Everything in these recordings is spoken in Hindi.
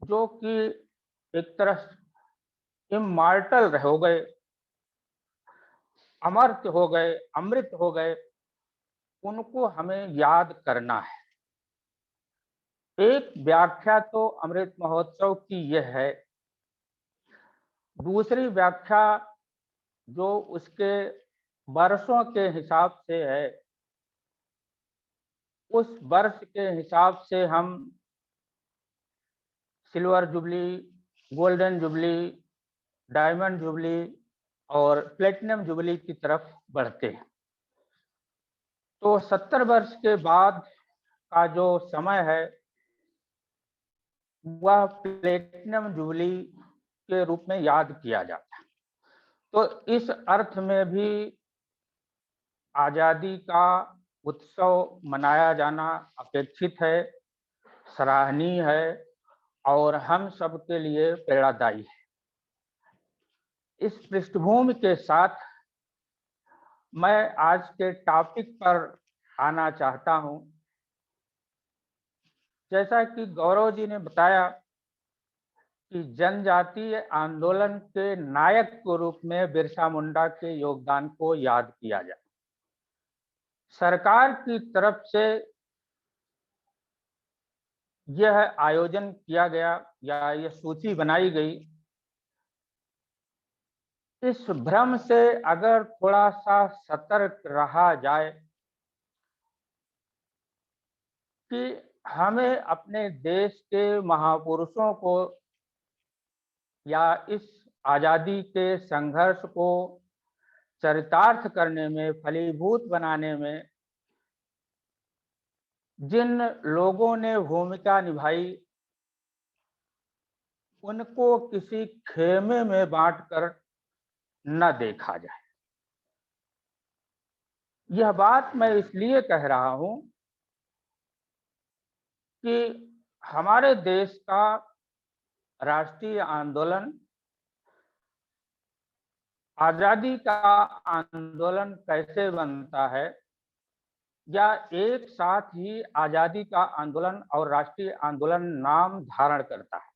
जो कि एक तरह इमॉर्टल हो गए, अमर्त्य हो गए, अमृत हो गए, उनको हमें याद करना है। एक व्याख्या तो अमृत महोत्सव की यह है, दूसरी व्याख्या जो उसके वर्षों के हिसाब से है, उस वर्ष के हिसाब से हम silver jubilee, golden jubilee, diamond jubilee और प्लेटिनम जुबली की तरफ बढ़ते हैं। तो 70 वर्ष के बाद का जो समय है वह प्लेटिनम जुबली के रूप में याद किया जाता है। तो इस अर्थ में भी आजादी का उत्सव मनाया जाना अपेक्षित है, सराहनीय है और हम सबके लिए प्रेरणादायी है। इस पृष्ठभूमि के साथ मैं आज के टॉपिक पर आना चाहता हूं। जैसा कि गौरव जी ने बताया कि जनजातीय आंदोलन के नायक के रूप में बिरसा मुंडा के योगदान को याद किया जाए। सरकार की तरफ से यह आयोजन किया गया या यह सूची बनाई गई, इस भ्रम से अगर थोड़ा सा सतर्क रहा जाए कि हमें अपने देश के महापुरुषों को या इस आजादी के संघर्ष को चरितार्थ करने में, फलीभूत बनाने में जिन लोगों ने भूमिका निभाई, उनको किसी खेमे में बांटकर न देखा जाए। यह बात मैं इसलिए कह रहा हूं कि हमारे देश का राष्ट्रीय आंदोलन, आजादी का आंदोलन कैसे बनता है, या एक साथ ही आजादी का आंदोलन और राष्ट्रीय आंदोलन नाम धारण करता है।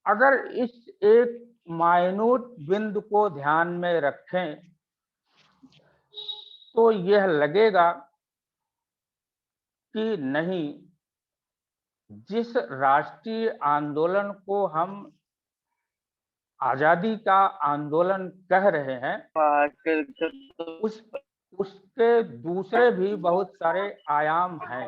अगर इस एक माइन्यूट बिंदु को ध्यान में रखें तो यह लगेगा कि नहीं, जिस राष्ट्रीय आंदोलन को हम आजादी का आंदोलन कह रहे हैं, उसके दूसरे भी बहुत सारे आयाम हैं।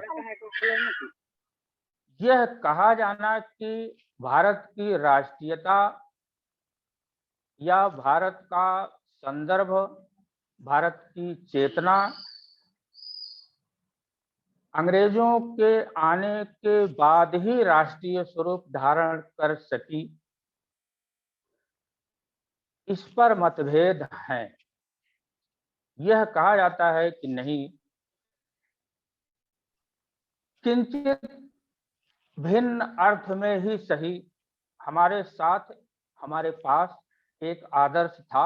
यह कहा जाना कि भारत की राष्ट्रीयता या भारत का संदर्भ, भारत की चेतना अंग्रेजों के आने के बाद ही राष्ट्रीय स्वरूप धारण कर सकी, इस पर मतभेद हैं। यह कहा जाता है कि नहीं, किंचित भिन्न अर्थ में ही सही हमारे साथ, हमारे पास एक आदर्श था।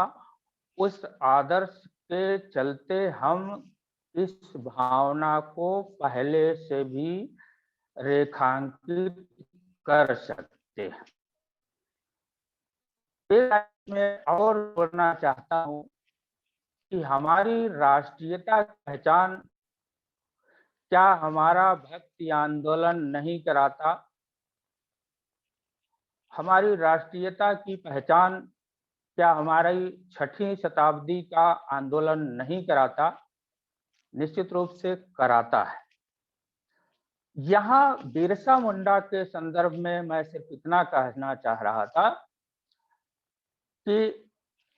उस आदर्श के चलते हम इस भावना को पहले से भी रेखांकित कर सकते हैं। मैं और बोलना चाहता हूं कि हमारी राष्ट्रीयता की पहचान क्या हमारा भक्ति आंदोलन नहीं कराता? हमारी राष्ट्रीयता की पहचान क्या हमारी 6वीं शताब्दी का आंदोलन नहीं कराता? निश्चित रूप से कराता है। यहाँ बिरसा मुंडा के संदर्भ में मैं सिर्फ इतना कहना चाह रहा था कि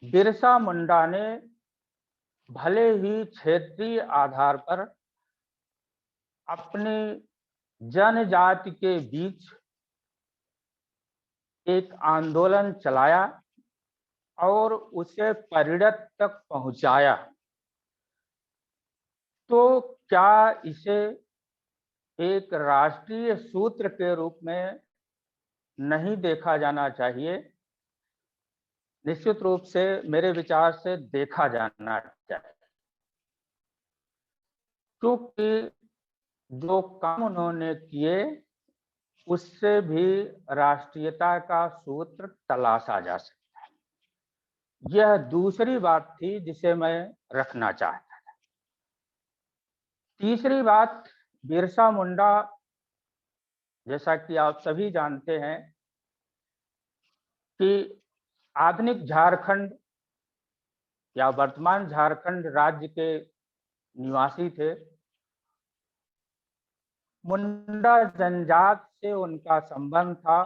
बिरसा मुंडा ने भले ही क्षेत्रीय आधार पर अपनी जनजाति के बीच एक आंदोलन चलाया और उसे परिणत तक पहुंचाया, तो क्या इसे एक राष्ट्रीय सूत्र के रूप में नहीं देखा जाना चाहिए? निश्चित रूप से मेरे विचार से देखा जाना चाहिए, क्योंकि जो काम उन्होंने किए उससे भी राष्ट्रीयता का सूत्र तलाशा जा सकता है। यह दूसरी बात थी जिसे मैं रखना चाहता था। तीसरी बात, बिरसा मुंडा, जैसा कि आप सभी जानते हैं कि आधुनिक झारखंड या वर्तमान झारखंड राज्य के निवासी थे। मुंडा जनजात से उनका संबंध था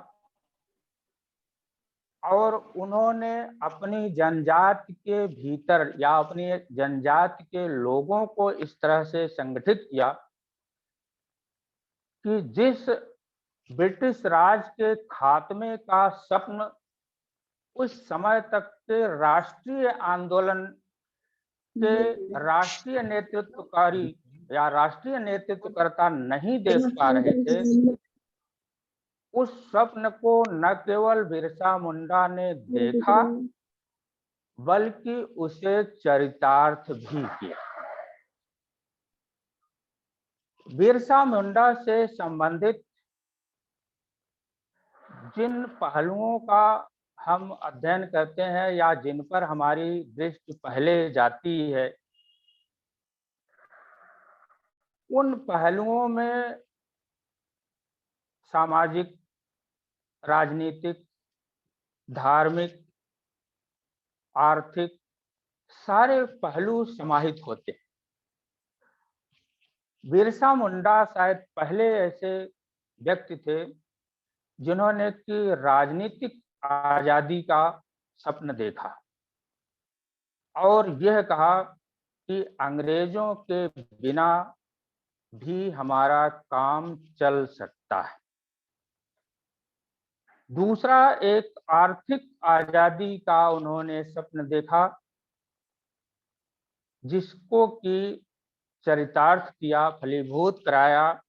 और उन्होंने अपनी जनजाति के भीतर या अपनी जनजाति के लोगों को इस तरह से संगठित किया कि जिस ब्रिटिश राज के खात्मे का स्वप्न उस समय तक के राष्ट्रीय आंदोलन के राष्ट्रीय नेतृत्वकारी या राष्ट्रीय नेतृत्वकर्ता नहीं देख पा रहे थे, उस स्वप्न को न केवल बिरसा मुंडा ने देखा बल्कि उसे चरितार्थ भी किया। बिरसा मुंडा से संबंधित जिन पहलुओं का हम अध्ययन करते हैं या जिन पर हमारी दृष्टि पहले जाती है, उन पहलुओं में सामाजिक, राजनीतिक, धार्मिक, आर्थिक सारे पहलू समाहित होते हैं। बिरसा मुंडा शायद पहले ऐसे व्यक्ति थे जिन्होंने कि राजनीतिक आजादी का सपना देखा और यह कहा कि अंग्रेजों के बिना भी हमारा काम चल सकता है। दूसरा, एक आर्थिक आजादी का उन्होंने सपना देखा जिसको कि चरितार्थ किया, फलीभूत कराया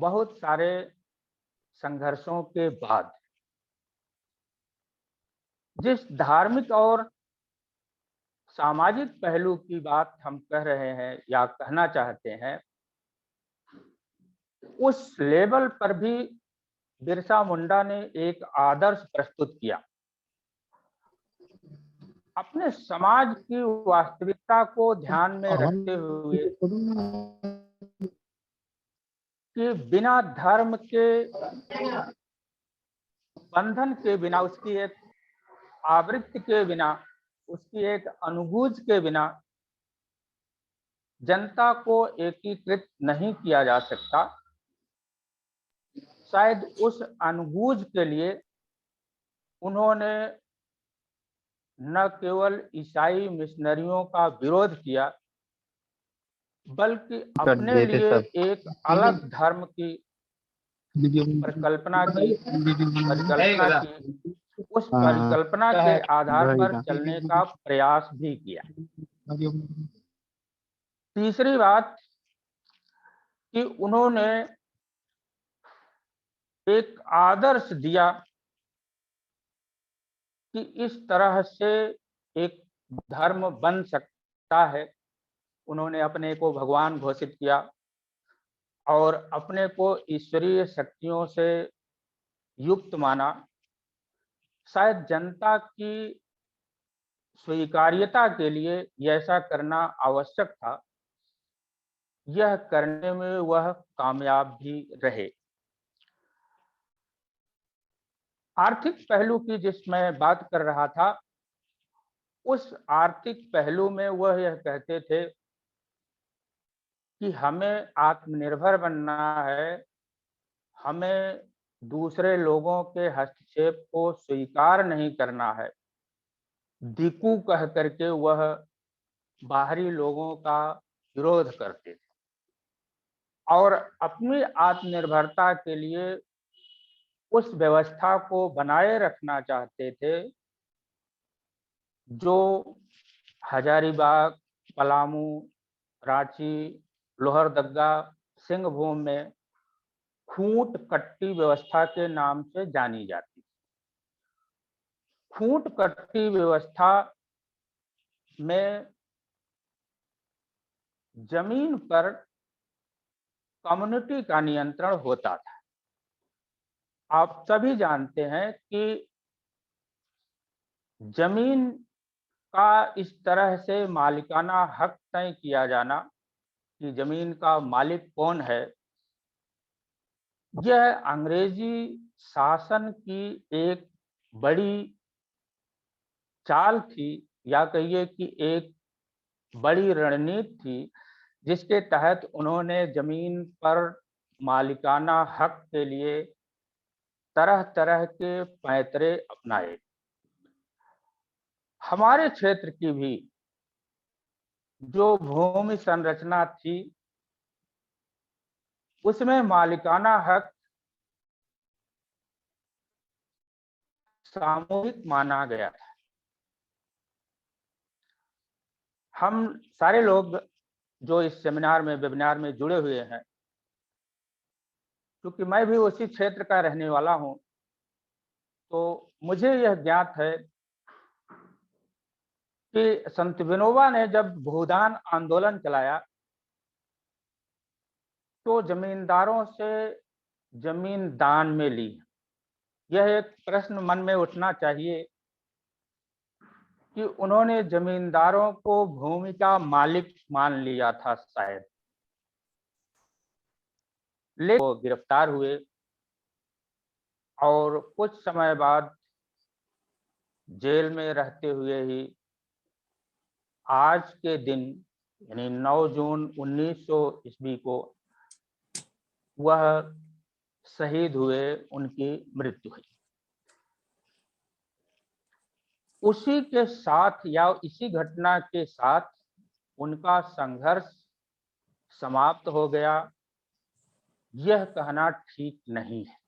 बहुत सारे संघर्षों के बाद। जिस धार्मिक और सामाजिक पहलू की बात हम कह रहे हैं या कहना चाहते हैं, उस लेवल पर भी बिरसा मुंडा ने एक आदर्श प्रस्तुत किया। अपने समाज की वास्तविकता को ध्यान में रखते हुए कि बिना धर्म के बंधन के बिना, उसकी एक आवृत्ति के बिना, उसकी एक अनुगूंज के बिना जनता को एकीकृत नहीं किया जा सकता। शायद उस अनुगूंज के लिए उन्होंने न केवल ईसाई मिशनरियों का विरोध किया बल्कि अपने लिए एक अलग धर्म की परिकल्पना की, उस परिकल्पना के आधार पर चलने का प्रयास भी किया। तीसरी बात कि उन्होंने एक आदर्श दिया कि इस तरह से एक धर्म बन सकता है। उन्होंने अपने को भगवान घोषित किया और अपने को ईश्वरीय शक्तियों से युक्त माना। शायद जनता की स्वीकार्यता के लिए ऐसा करना आवश्यक था। यह करने में वह कामयाब भी रहे। आर्थिक पहलू की जिस मैं बात कर रहा था, उस आर्थिक पहलू में वह यह कहते थे कि हमें आत्मनिर्भर बनना है, हमें दूसरे लोगों के हस्तक्षेप को स्वीकार नहीं करना है। दिकू कह करके वह बाहरी लोगों का विरोध करते थे और अपनी आत्मनिर्भरता के लिए उस व्यवस्था को बनाए रखना चाहते थे जो हजारीबाग, पलामू, रांची, लोहरदग्गा, सिंहभूम में खूंट कट्टी व्यवस्था के नाम से जानी जाती। खूंट कट्टी व्यवस्था में जमीन पर कम्युनिटी का नियंत्रण होता था। आप सभी जानते हैं कि जमीन का इस तरह से मालिकाना हक तय किया जाना कि जमीन का मालिक कौन है, यह अंग्रेजी शासन की एक बड़ी चाल थी, या कहिए कि एक बड़ी रणनीति थी, जिसके तहत उन्होंने जमीन पर मालिकाना हक के लिए तरह तरह के पैंतरे अपनाए। हमारे क्षेत्र की भी जो भूमि संरचना थी, उसमें मालिकाना हक सामूहिक माना गया था। हम सारे लोग जो इस सेमिनार में, वेबिनार में जुड़े हुए हैं, क्योंकि मैं भी उसी क्षेत्र का रहने वाला हूं, तो मुझे यह ज्ञात है कि संत विनोबा ने जब भूदान आंदोलन चलाया, तो जमींदारों से जमीन दान में ली। यह एक प्रश्न मन में उठना चाहिए कि उन्होंने जमींदारों को भूमि का मालिक मान लिया था शायद, लेकिन वो गिरफ्तार हुए और कुछ समय बाद जेल में रहते हुए ही आज के दिन यानी 9 जून 1900 ईस्वी को वह शहीद हुए, उनकी मृत्यु हुई। उसी के साथ या इसी घटना के साथ उनका संघर्ष समाप्त हो गया, यह कहना ठीक नहीं है।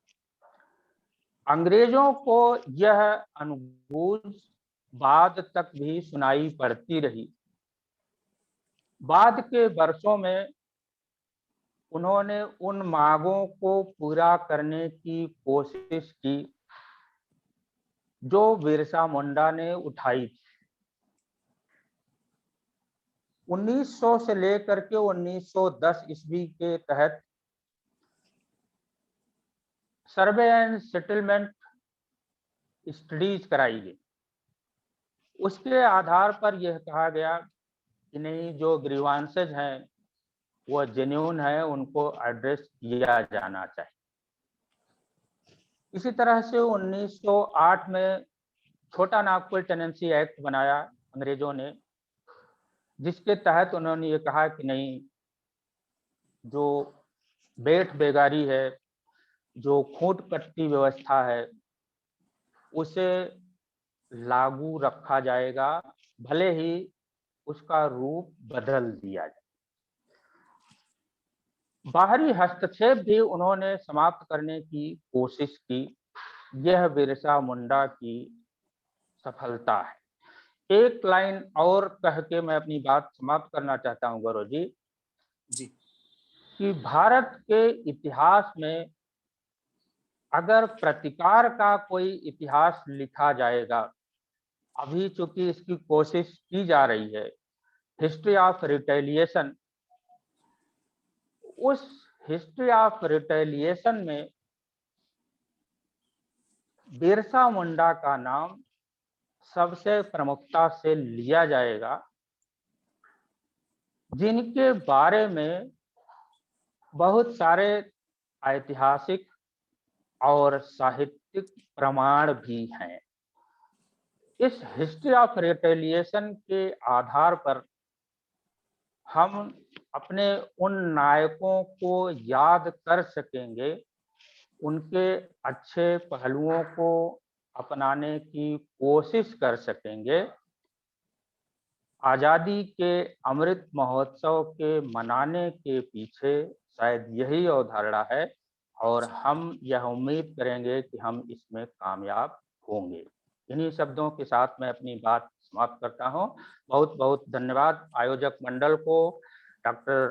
अंग्रेजों को यह अनुगूंज बाद तक भी सुनाई पड़ती रही। बाद के वर्षों में उन्होंने उन मांगों को पूरा करने की कोशिश की जो बिरसा मुंडा ने उठाई थी। 1900 से लेकर के 1910 ईस्वी के तहत सर्वे एंड सेटलमेंट स्टडीज कराई गई। उसके आधार पर यह कहा गया कि नहीं, जो ग्रीवांसेज हैं वो जेन्युइन है, उनको एड्रेस किया जाना चाहिए। इसी तरह से 1908 में छोटा नागपुर टेनेंसी एक्ट बनाया अंग्रेजों ने, जिसके तहत उन्होंने ये कहा कि नहीं, जो बेट बेगारी है, जो खूंट कट्टी व्यवस्था है, उसे लागू रखा जाएगा, भले ही उसका रूप बदल दिया जाए। बाहरी हस्तक्षेप भी उन्होंने समाप्त करने की कोशिश की। यह बिरसा मुंडा की सफलता है। एक लाइन और कह के मैं अपनी बात समाप्त करना चाहता हूं गौरव जी, कि भारत के इतिहास में अगर प्रतिकार का कोई इतिहास लिखा जाएगा, अभी चूंकि इसकी कोशिश की जा रही है, हिस्ट्री ऑफ रिटेलिएशन, उस हिस्ट्री ऑफ रिटेलिएशन में बिरसा मुंडा का नाम सबसे प्रमुखता से लिया जाएगा, जिनके बारे में बहुत सारे ऐतिहासिक और साहित्यिक प्रमाण भी हैं। इस हिस्ट्री ऑफ रिटेलिएशन के आधार पर हम अपने उन नायकों को याद कर सकेंगे, उनके अच्छे पहलुओं को अपनाने की कोशिश कर सकेंगे। आज़ादी के अमृत महोत्सव के मनाने के पीछे शायद यही अवधारणा है, और हम यह उम्मीद करेंगे कि हम इसमें कामयाब होंगे। इन्हीं शब्दों के साथ मैं अपनी बात समाप्त करता हूं। बहुत बहुत धन्यवाद आयोजक मंडल को, डॉक्टर